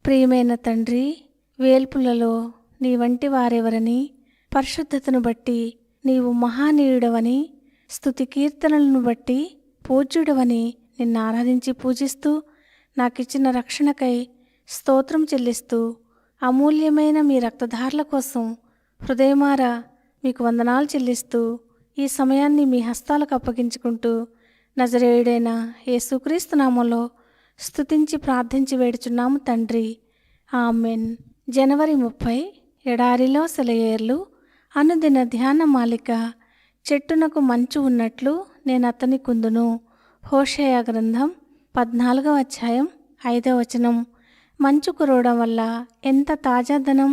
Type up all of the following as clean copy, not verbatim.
ప్రియమైన తండ్రి, వేల్పులలో నీ వంటి వారెవరని, పరిశుద్ధతను బట్టి నీవు మహానీయుడవని, స్తుతి కీర్తనలను బట్టి పూజ్యుడవని నిన్ను ఆరాధించి పూజిస్తూ, నాకిచ్చిన రక్షణకై స్తోత్రం చెల్లిస్తూ, అమూల్యమైన మీ రక్తధారల కోసం హృదయమారా మీకు వందనాలు చెల్లిస్తూ, ఈ సమయాన్ని మీ హస్తాలకు అప్పగించుకుంటూ, నజరేయుడైన యేసుక్రీస్తు నామంలో స్తుతించి ప్రార్థించి వేడుచున్నాము తండ్రి. ఆమెన్. జనవరి 30 ఎడారిలో సెలయేర్లు అనుదిన ధ్యాన మాలిక. చెట్టునకు మంచు ఉన్నట్లు నేను అతని కుందును. హోషేయ గ్రంథం 14వ అధ్యాయం 5వ వచనం. మంచు కురవడం వల్ల ఎంత తాజాదనం!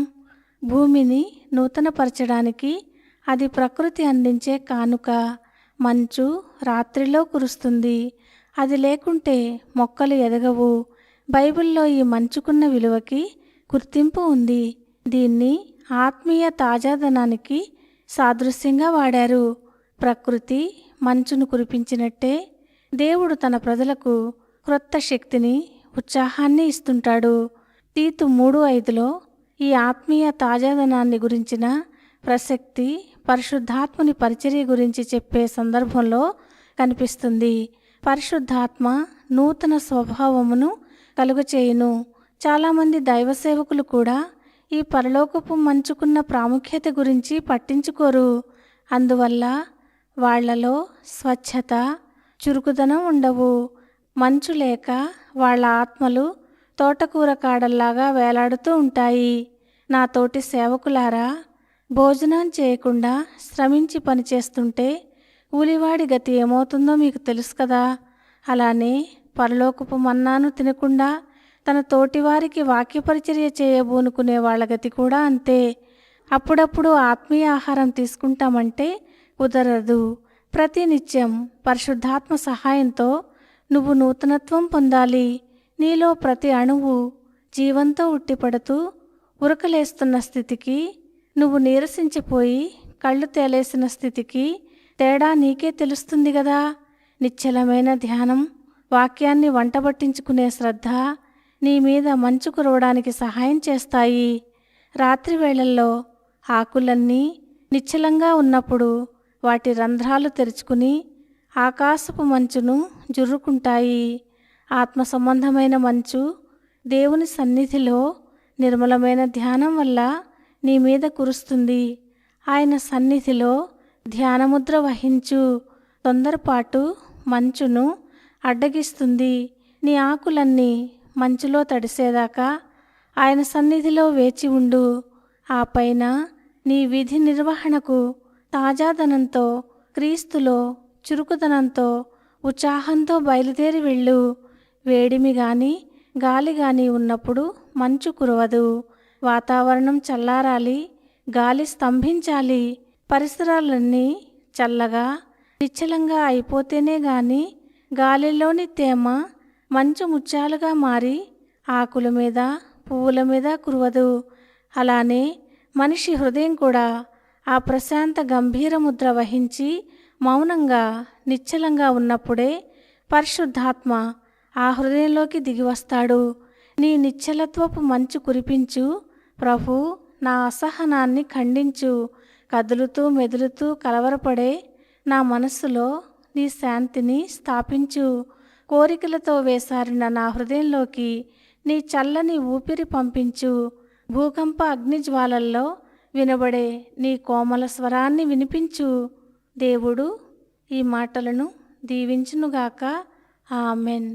భూమిని నూతనపరచడానికి అది ప్రకృతి అందించే కానుక. మంచు రాత్రిలో కురుస్తుంది. అది లేకుంటే మొక్కలు ఎదగవు. బైబిల్లో ఈ మంచుకున్న విలువకి గుర్తింపు ఉంది. దీన్ని ఆత్మీయ తాజాదనానికి సాదృశ్యంగా వాడారు. ప్రకృతి మంచును కురిపించినట్టే దేవుడు తన ప్రజలకు క్రొత్త శక్తిని, ఉత్సాహాన్ని ఇస్తుంటాడు. తీతు 3:5లో ఈ ఆత్మీయ తాజాదనాన్ని గురించిన ప్రసక్తి పరిశుద్ధాత్మని పరిచర్య గురించి చెప్పే సందర్భంలో కనిపిస్తుంది. పరిశుద్ధాత్మ నూతన స్వభావమును కలుగచేయును. చాలామంది దైవ సేవకులు కూడా ఈ పరలోకపు మంచుకున్న ప్రాముఖ్యత గురించి పట్టించుకోరు. అందువల్ల వాళ్లలో స్వచ్ఛత, చురుకుదనం ఉండవు. మంచు లేక వాళ్ళ ఆత్మలు తోటకూర కాడల్లాగా వేలాడుతూ ఉంటాయి. నా తోటి సేవకులారా, భోజనం చేయకుండా శ్రమించి పనిచేస్తుంటే కూలివాడి గతి ఏమవుతుందో మీకు తెలుసు కదా. అలానే పరలోకపు మన్నాను తినకుండా తన తోటివారికి వాక్యపరిచర్య చేయబూనుకునే వాళ్ళ గతి కూడా అంతే. అప్పుడప్పుడు ఆత్మీయ ఆహారం తీసుకుంటామంటే కుదరదు. ప్రతినిత్యం పరిశుద్ధాత్మ సహాయంతో నువ్వు నూతనత్వం పొందాలి. నీలో ప్రతి అణువు జీవంతో ఉట్టిపడుతూ ఉరకలేస్తున్న స్థితికి, నువ్వు నీరసించిపోయి కళ్ళు తేలేసిన స్థితికి తేడా నీకే తెలుస్తుంది కదా. నిశ్చలమైన ధ్యానం, వాక్యాన్ని వంటబట్టించుకునే శ్రద్ధ నీ మీద మంచు కురవడానికి సహాయం చేస్తాయి. రాత్రి వేళల్లో ఆకులన్నీ నిశ్చలంగా ఉన్నప్పుడు వాటి రంధ్రాలు తెరుచుకుని ఆకాశపు మంచును జుర్రుకుంటాయి. ఆత్మ సంబంధమైన మంచు దేవుని సన్నిధిలో నిర్మలమైన ధ్యానం వల్ల నీ మీద కురుస్తుంది. ఆయన సన్నిధిలో ధ్యానముద్ర వహించు. తొందరపాటు మంచును అడ్డగిస్తుంది. నీ ఆకులన్నీ మంచులో తడిసేదాకా ఆయన సన్నిధిలో వేచి ఉండు. ఆ పైన నీ విధి నిర్వహణకు తాజాదనంతో, క్రీస్తులో చురుకుదనంతో, ఉత్సాహంతో బయలుదేరి వెళ్ళు. వేడిమి గాని గాలి గాని ఉన్నప్పుడు మంచు కురవదు. వాతావరణం చల్లారాలి, గాలి స్తంభించాలి. పరిసరాలన్నీ చల్లగా నిశ్చలంగా అయిపోతేనే గాని గాలిలోని తేమ మంచు ముత్యాలుగా మారి ఆకుల మీద, పువ్వుల మీద కురవదు. అలానే మనిషి హృదయం కూడా ఆ ప్రశాంత గంభీర ముద్ర వహించి మౌనంగా నిశ్చలంగా ఉన్నప్పుడే పరిశుద్ధాత్మ ఆ హృదయంలోకి దిగివస్తాడు. నీ నిశ్చలత్వపు మంచు కురిపించు. ప్రభు, నా అసహనాన్ని ఖండించు. కదులుతూ మెదులుతూ కలవరపడే నా మనస్సులో నీ శాంతిని స్థాపించు. కోరికలతో వేసారిన నా హృదయంలోకి నీ చల్లని ఊపిరి పంపించు. భూకంప అగ్నిజ్వాలల్లో వినబడే నీ కోమల స్వరాన్ని వినిపించు. దేవుడు ఈ మాటలను దీవించునుగాక. ఆమెన్.